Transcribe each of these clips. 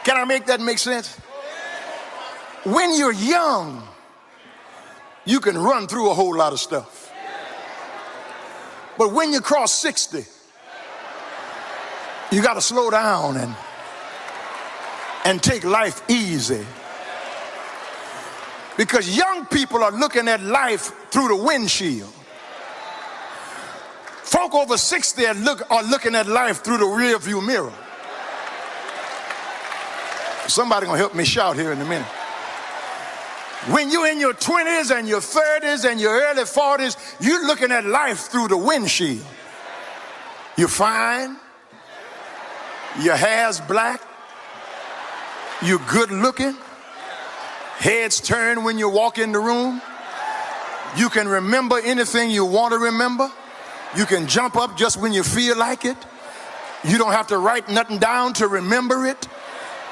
Can I make that make sense? When you're young, you can run through a whole lot of stuff. But when you cross 60, you got to slow down and take life easy. Because young people are looking at life through the windshield. Folk over 60 are looking at life through the rear view mirror. Somebody gonna help me shout here in a minute. When you're in your 20s and your 30s and your early 40s, you're looking at life through the windshield. You're fine. Your hair's black. You're good looking. Heads turn when you walk in the room. You can remember anything you want to remember. You can jump up just when you feel like it. You don't have to write nothing down to remember it.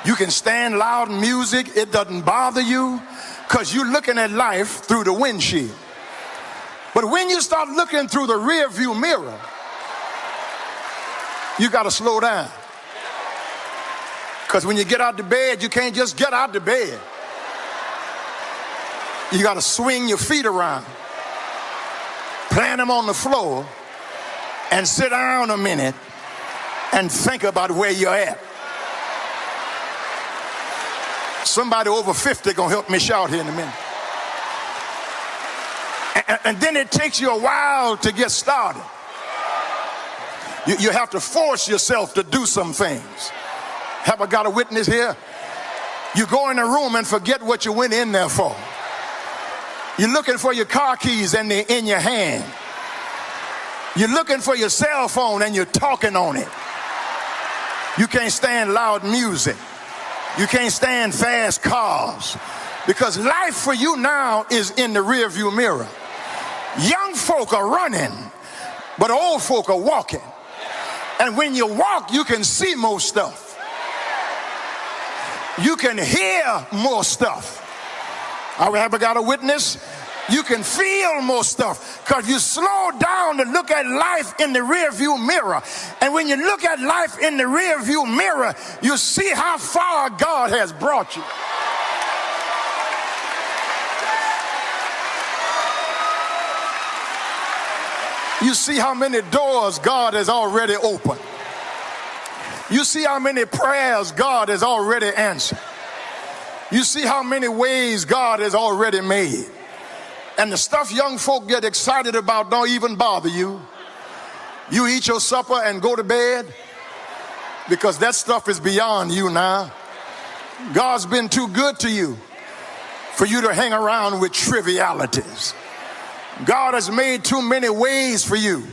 You can stand loud music. It doesn't bother you because you're looking at life through the windshield. But when you start looking through the rear view mirror, you got to slow down. Because when you get out the bed, you can't just get out the bed. You got to swing your feet around, plant them on the floor, and sit down a minute and think about where you're at. Somebody over 50 gonna help me shout here in a minute. And then it takes you a while to get started. You have to force yourself to do some things. Have I got a witness here? You go in a room and forget what you went in there for. You're looking for your car keys and they're in your hand. You're looking for your cell phone and you're talking on it. You can't stand loud music. You can't stand fast cars. Because life for you now is in the rear view mirror. Young folk are running, but old folk are walking. And when you walk, you can see more stuff. You can hear more stuff. I ever got a witness? You can feel more stuff because you slow down to look at life in the rear view mirror. And when you look at life in the rear view mirror, you see how far God has brought you. You see how many doors God has already opened. You see how many prayers God has already answered. You see how many ways God has already made. And the stuff young folk get excited about don't even bother you. You eat your supper and go to bed because that stuff is beyond you now. God's been too good to you for you to hang around with trivialities. God has made too many ways for you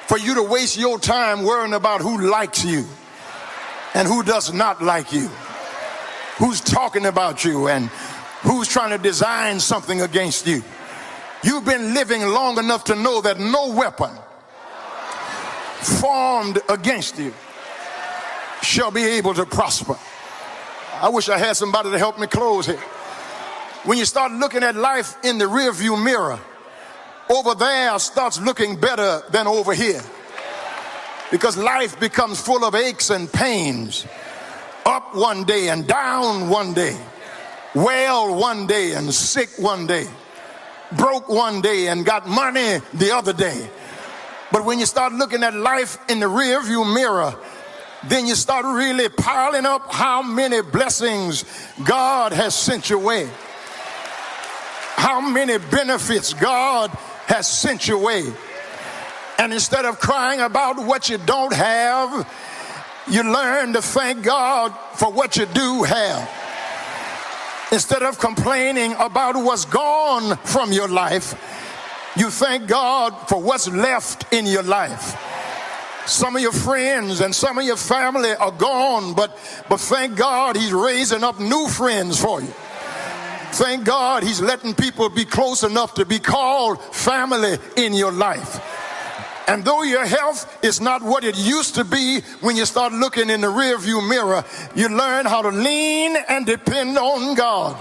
to waste your time worrying about who likes you and who does not like you, who's talking about you and who's trying to design something against you. You've been living long enough to know that no weapon formed against you shall be able to prosper. I wish I had somebody to help me close here. When you start looking at life in the rearview mirror, over there starts looking better than over here. Because life becomes full of aches and pains. Up one day and down one day. Well one day and sick one day. Broke one day and got money the other day. But when you start looking at life in the rearview mirror, then you start really piling up how many blessings God has sent your way. How many benefits God has sent your way. And instead of crying about what you don't have, you learn to thank God for what you do have. Instead of complaining about what's gone from your life, you thank God for what's left in your life. Some of your friends and some of your family are gone, but thank God he's raising up new friends for you. Thank God he's letting people be close enough to be called family in your life. And though your health is not what it used to be, when you start looking in the rearview mirror, you learn how to lean and depend on God.